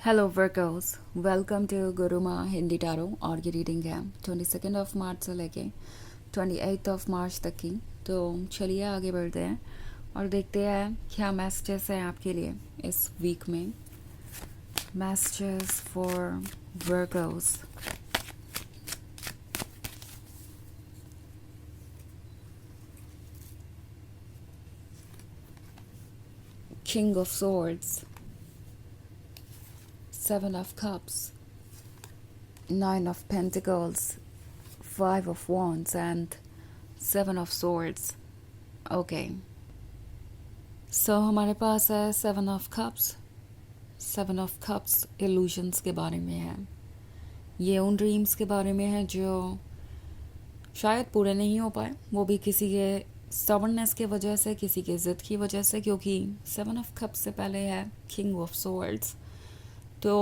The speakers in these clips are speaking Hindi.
Hello workers, welcome to Guruma Hindi tarot. और ये रीडिंग है 22 मार्च से लेके 28 मार्च तक की। तो चलिए आगे बढ़ते हैं और देखते हैं क्या मैसेजेस हैं आपके लिए इस वीक में। Messages for workers. King of swords, 7 of cups, 9 of pentacles, 5 of wands and 7 of swords। Okay, सो हमारे पास है 7 of cups। 7 of cups illusions के बारे में है। ये उन ड्रीम्स के बारे में है जो शायद पूरे नहीं हो पाए, वो भी किसी के स्टबर्ननेस की वजह से, किसी के ज़िद की वजह से, क्योंकि 7 of cups से पहले है किंग ऑफ swords। तो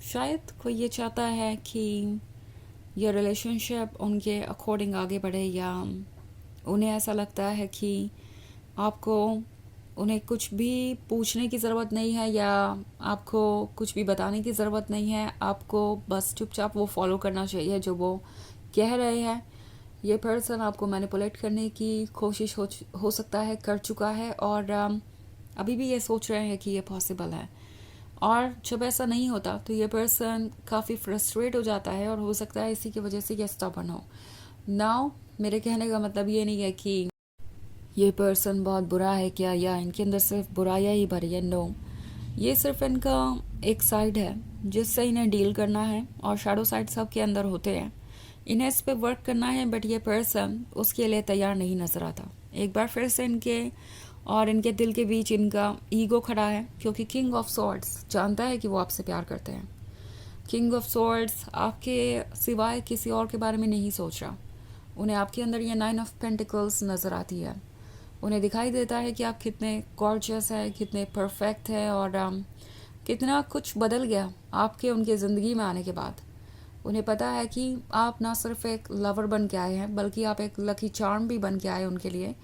शायद कोई ये चाहता है कि ये रिलेशनशिप उनके अकॉर्डिंग आगे बढ़े, या उन्हें ऐसा लगता है कि आपको उन्हें कुछ भी पूछने की ज़रूरत नहीं है, या आपको कुछ भी बताने की ज़रूरत नहीं है। आपको बस चुपचाप वो फॉलो करना चाहिए जो वो कह रहे हैं। ये पर्सन आपको मैनिपुलेट करने की कोशिश हो सकता है कर चुका है, और अभी भी ये सोच रहे हैं कि ये पॉसिबल है। और जब ऐसा नहीं होता तो ये पर्सन काफ़ी फ्रस्ट्रेट हो जाता है, और हो सकता है इसी की वजह से ये स्टबर्न हो। नाउ मेरे कहने का मतलब ये नहीं है कि ये पर्सन बहुत बुरा है क्या, या इनके अंदर सिर्फ बुराइयाँ ही भरी है। नो, ये सिर्फ इनका एक साइड है जिससे इन्हें डील करना है, और शैडो साइड सबके अंदर होते हैं। इन्हें इस पे वर्क करना है, बट ये पर्सन उसके लिए तैयार नहीं नजर आता। एक बार फिर से इनके और इनके दिल के बीच इनका ईगो खड़ा है, क्योंकि किंग ऑफ सॉर्ड्स जानता है कि वो आपसे प्यार करते हैं। किंग ऑफ सॉर्ड्स आपके सिवाय किसी और के बारे में नहीं सोच रहा। उन्हें आपके अंदर ये 9 of Pentacles नज़र आती है। उन्हें दिखाई देता है कि आप कितने गॉर्जियस है, कितने परफेक्ट है, और कितना कुछ बदल गया आपके उनके ज़िंदगी में आने के बाद। उन्हें पता है कि आप ना सिर्फ एक लवर बन के आए हैं, बल्कि आप एक लकी चार्म भी बन के आए उनके लिए।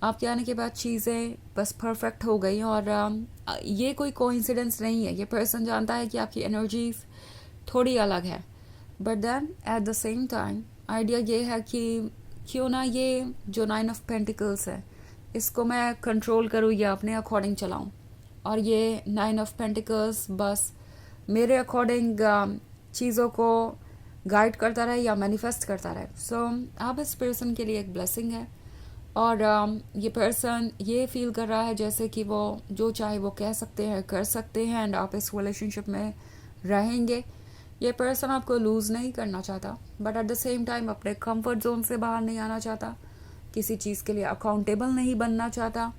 आपके आने के बाद चीज़ें बस परफेक्ट हो गई, और ये कोई कोइंसिडेंस नहीं है। ये पर्सन जानता है कि आपकी एनर्जीज थोड़ी अलग है, but then at the same time idea ये है कि क्यों ना ये जो 9 of Pentacles है इसको मैं कंट्रोल करूँ या अपने अकॉर्डिंग चलाऊँ, और ये 9 of Pentacles बस मेरे अकॉर्डिंग चीज़ों को गाइड करता रहे या मैनिफेस्ट करता रहे। सो आप इस पर्सन के लिए एक ब्लेसिंग है, और ये पर्सन ये फील कर रहा है जैसे कि वो जो चाहे वो कह सकते हैं, कर सकते हैं, एंड आप इस रिलेशनशिप में रहेंगे। ये पर्सन आपको लूज़ नहीं करना चाहता, but at the same time अपने कंफर्ट जोन से बाहर नहीं आना चाहता, किसी चीज़ के लिए अकाउंटेबल नहीं बनना चाहता।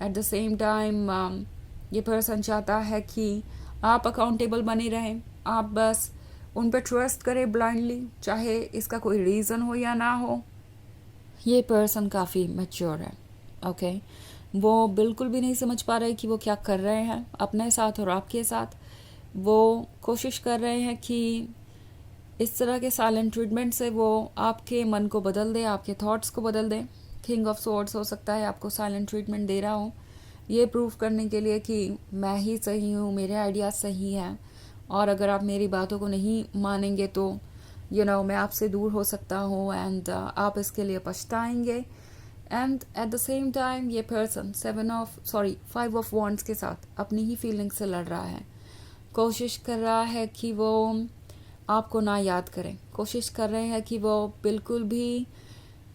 एट द सेम टाइम ये पर्सन चाहता है कि आप अकाउंटेबल बने रहें, आप बस उन पर ट्रस्ट करें ब्लाइंडली, चाहे इसका कोई रीज़न हो या ना हो। ये पर्सन काफ़ी मैच्योर है। ओके, वो बिल्कुल भी नहीं समझ पा रहे कि वो क्या कर रहे हैं अपने साथ और आपके साथ। वो कोशिश कर रहे हैं कि इस तरह के साइलेंट ट्रीटमेंट से वो आपके मन को बदल दे, आपके थॉट्स को बदल दे। किंग ऑफ सॉर्ड्स हो सकता है आपको साइलेंट ट्रीटमेंट दे रहा हो, ये प्रूव करने के लिए कि मैं ही सही हूँ, मेरे आइडियाज़ सही हैं, और अगर आप मेरी बातों को नहीं मानेंगे तो मैं आपसे दूर हो सकता हूँ, एंड आप इसके लिए पछताएंगे। And at the same time ये पर्सन 5 of Wands के साथ अपनी ही फीलिंग से लड़ रहा है। कोशिश कर रहा है कि वो आपको ना याद करें, कोशिश कर रहे हैं कि वो बिल्कुल भी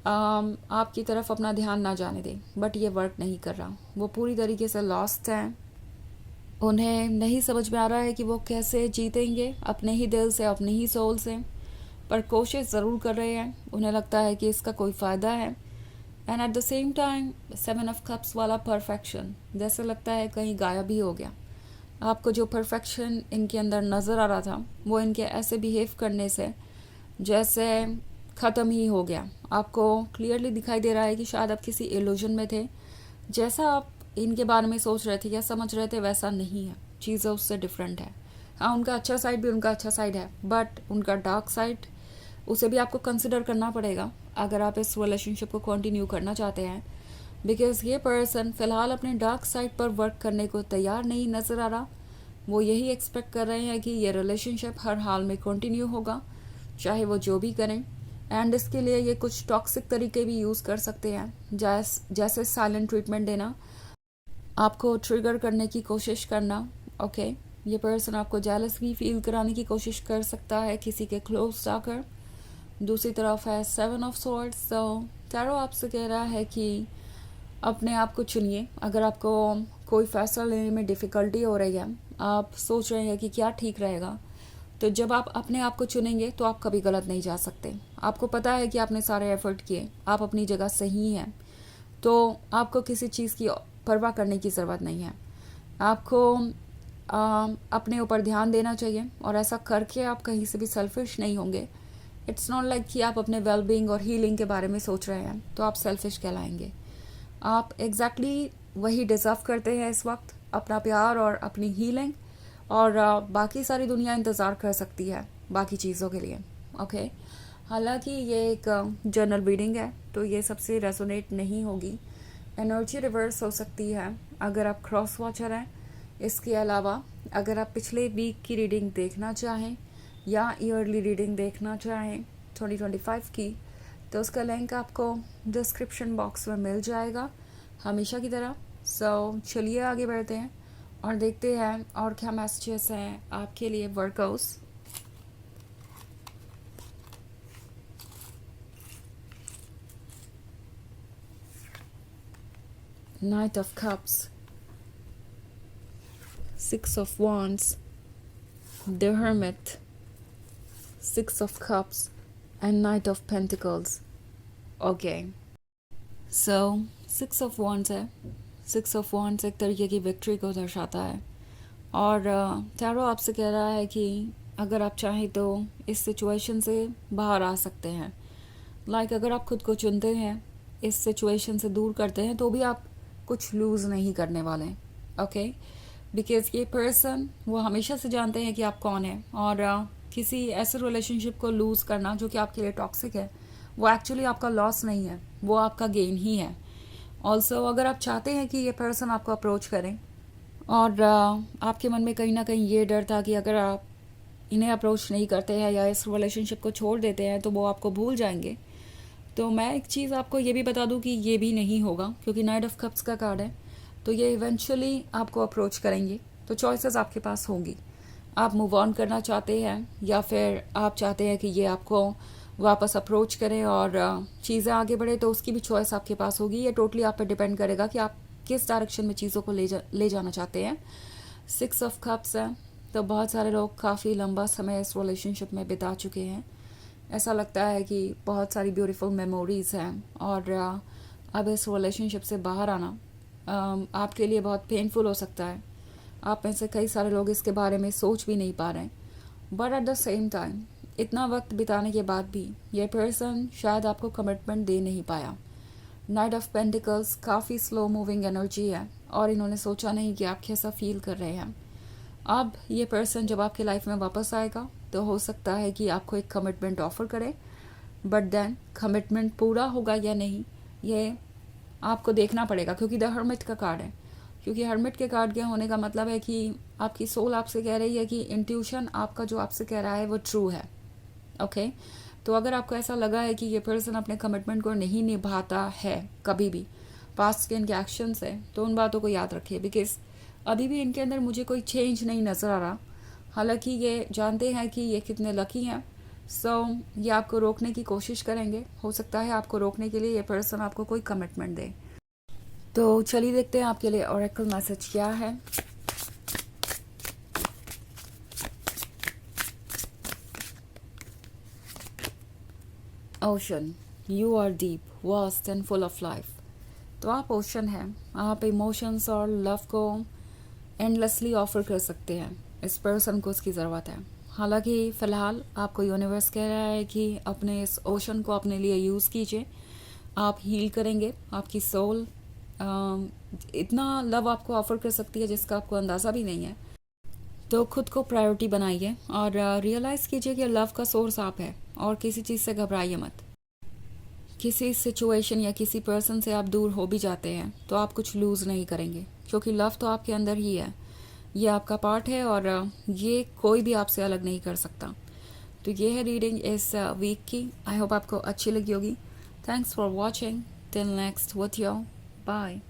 आपकी तरफ अपना ध्यान ना जाने दें, बट ये वर्क नहीं कर रहा। वो पूरी तरीके से लॉस्ट हैं। उन्हें नहीं समझ में आ रहा है कि वो कैसे जीतेंगे अपने ही दिल से, अपने ही सोल से, पर कोशिश ज़रूर कर रहे हैं। उन्हें लगता है कि इसका कोई फ़ायदा है। And at the same time 7 of Cups वाला परफेक्शन जैसे लगता है कहीं गायब ही हो गया। आपको जो परफेक्शन इनके अंदर नज़र आ रहा था वो इनके ऐसे बिहेव करने से जैसे ख़त्म ही हो गया। आपको क्लियरली दिखाई दे रहा है कि शायद आप किसी इल्यूजन में थे। जैसा आप इनके बारे में सोच रहे थे या समझ रहे थे वैसा नहीं है, चीज़ें उससे डिफरेंट है। हाँ, उनका अच्छा साइड भी उनका अच्छा साइड है, बट उनका डार्क साइड उसे भी आपको कंसिडर करना पड़ेगा अगर आप इस रिलेशनशिप को कंटिन्यू करना चाहते हैं। बिकॉज ये पर्सन फ़िलहाल अपने डार्क साइड पर वर्क करने को तैयार नहीं नज़र आ रहा। वो यही एक्सपेक्ट कर रहे हैं कि ये रिलेशनशिप हर हाल में कंटिन्यू होगा, चाहे वो जो भी करें। एंड इसके लिए ये कुछ टॉक्सिक तरीके भी यूज़ कर सकते हैं, जैसे साइलेंट ट्रीटमेंट देना, आपको ट्रिगर करने की कोशिश करना। ओके, ये पर्सन आपको जेलस भी फील कराने की कोशिश कर सकता है किसी के क्लोज जाकर। दूसरी तरफ है 7 ऑफ स्वॉर्ड्स। तो टैरो आपसे कह रहा है कि अपने आप को चुनिए। अगर आपको कोई फैसला लेने में डिफ़िकल्टी हो रही है, आप सोच रहे हैं कि क्या ठीक रहेगा, तो जब आप अपने आप को चुनेंगे तो आप कभी गलत नहीं जा सकते। आपको पता है कि आपने सारे एफर्ट किए, आप अपनी जगह सही हैं, तो आपको किसी चीज़ की परवाह करने की ज़रूरत नहीं है। आपको अपने ऊपर ध्यान देना चाहिए, और ऐसा करके आप कहीं से भी सेल्फिश नहीं होंगे। इट्स नॉट लाइक कि आप अपने वेलबींग और हीलिंग के बारे में सोच रहे हैं तो आप सेल्फिश कहलाएंगे। आप एग्जैक्टली वही डिज़र्व करते हैं इस वक्त, अपना प्यार और अपनी हीलिंग, और बाकी सारी दुनिया इंतज़ार कर सकती है बाकी चीज़ों के लिए। ओके, हालांकि ये एक जनरल रीडिंग है तो ये सबसे रेजोनेट नहीं होगी। एनर्जी रिवर्स हो सकती है अगर आप क्रॉस वॉचर हैं। इसके अलावा अगर आप पिछले वीक की रीडिंग देखना चाहें या ईयरली रीडिंग देखना चाहें 2025 की, तो उसका लिंक आपको डिस्क्रिप्शन बॉक्स में मिल जाएगा हमेशा की तरह। चलिए आगे बढ़ते हैं और देखते हैं और क्या मैसेजेस हैं आपके लिए workouts. Knight of Cups, 6 of Wands, the Hermit, 6 of Cups and Knight of Pentacles. Okay, so 6 of Wands है। 6 of Wands एक तरीके की विक्ट्री को दर्शाता है, और टैरो आपसे कह रहा है कि अगर आप चाहें तो इस सिचुएशन से बाहर आ सकते हैं। अगर आप खुद को चुनते हैं, इस सिचुएशन से दूर करते हैं, तो भी आप कुछ लूज़ नहीं करने वाले। ओके, बिकॉज ये पर्सन वो हमेशा से जानते हैं कि आप कौन हैं, और किसी ऐसे रिलेशनशिप को लूज़ करना जो कि आपके लिए टॉक्सिक है, वो एक्चुअली आपका लॉस नहीं है, वो आपका गेन ही है। ऑल्सो अगर आप चाहते हैं कि ये पर्सन आपको अप्रोच करें, और आपके मन में कहीं ना कहीं ये डर था कि अगर आप इन्हें अप्रोच नहीं करते हैं या इस रिलेशनशिप को छोड़ देते हैं तो वो आपको भूल जाएंगे, तो मैं एक चीज़ आपको ये भी बता दूं कि ये भी नहीं होगा, क्योंकि नाइट ऑफ कप्स का कार्ड है, तो ये इवेंचुअली आपको अप्रोच करेंगे। तो चॉइसेस आपके पास होंगी, आप मूव ऑन करना चाहते हैं या फिर आप चाहते हैं कि ये आपको वापस अप्रोच करें और चीज़ें आगे बढ़े, तो उसकी भी चॉइस आपके पास होगी। ये टोटली आप पर डिपेंड करेगा कि आप किस डायरेक्शन में चीज़ों को ले जाना चाहते हैं। 6 ऑफ कप्स है, तो बहुत सारे लोग काफ़ी लंबा समय इस रिलेशनशिप में बिता चुके हैं। ऐसा लगता है कि बहुत सारी ब्यूटीफुल मेमोरीज़ हैं, और अब इस रिलेशनशिप से बाहर आना आपके लिए बहुत पेनफुल हो सकता है। आप में से कई सारे लोग इसके बारे में सोच भी नहीं पा रहे हैं, but at the same time इतना वक्त बिताने के बाद भी ये पर्सन शायद आपको कमिटमेंट दे नहीं पाया। नाइट ऑफ पेंटिकल्स काफ़ी स्लो मूविंग एनर्जी है, और इन्होंने सोचा नहीं कि आप कैसा फील कर रहे हैं। अब ये पर्सन जब आपके लाइफ में वापस आएगा तो हो सकता है कि आपको एक कमिटमेंट ऑफर करे, बट देन कमिटमेंट पूरा होगा या नहीं ये आपको देखना पड़ेगा, क्योंकि द हर्मिट का कार्ड है। क्योंकि हर्मिट के कार्ड के होने का मतलब है कि आपकी सोल आपसे कह रही है कि इंट्यूशन आपका जो आपसे कह रहा है वो ट्रू है। ओके, तो अगर आपको ऐसा लगा है कि ये पर्सन अपने कमिटमेंट को नहीं निभाता है कभी भी, पास्ट के इनके एक्शन से, तो उन बातों को याद रखिए, बिकॉज अभी भी इनके अंदर मुझे कोई चेंज नहीं नज़र आ रहा। हालांकि ये जानते हैं कि ये कितने लकी हैं, ये आपको रोकने की कोशिश करेंगे। हो सकता है आपको रोकने के लिए ये पर्सन आपको कोई कमिटमेंट दे। तो चलिए देखते हैं आपके लिए ओरेकल मैसेज क्या है। Ocean, you are deep, vast and full of life. तो आप ओशन हैं, आप इमोशंस और लव को एंडलेसली ऑफर कर सकते हैं। इस पर्सन को उसकी ज़रूरत है। हालांकि फ़िलहाल आपको यूनिवर्स कह रहा है कि अपने इस ओशन को अपने लिए यूज़ कीजिए, आप हील करेंगे। आपकी सोल इतना लव आपको ऑफर कर सकती है जिसका आपको अंदाज़ा भी नहीं है। तो खुद को प्रायोरिटी बनाइए और रियलाइज़ कीजिए कि लव का सोर्स आप है, और किसी चीज़ से घबराइए मत। किसी सिचुएशन या किसी पर्सन से आप दूर हो भी जाते हैं तो आप कुछ लूज़ नहीं करेंगे, क्योंकि लव तो आपके अंदर ही है। ये आपका पार्ट है और ये कोई भी आपसे अलग नहीं कर सकता। तो ये है रीडिंग इस वीक की। आई होप आपको अच्छी लगी होगी। Thanks for watching. Till next with you, bye.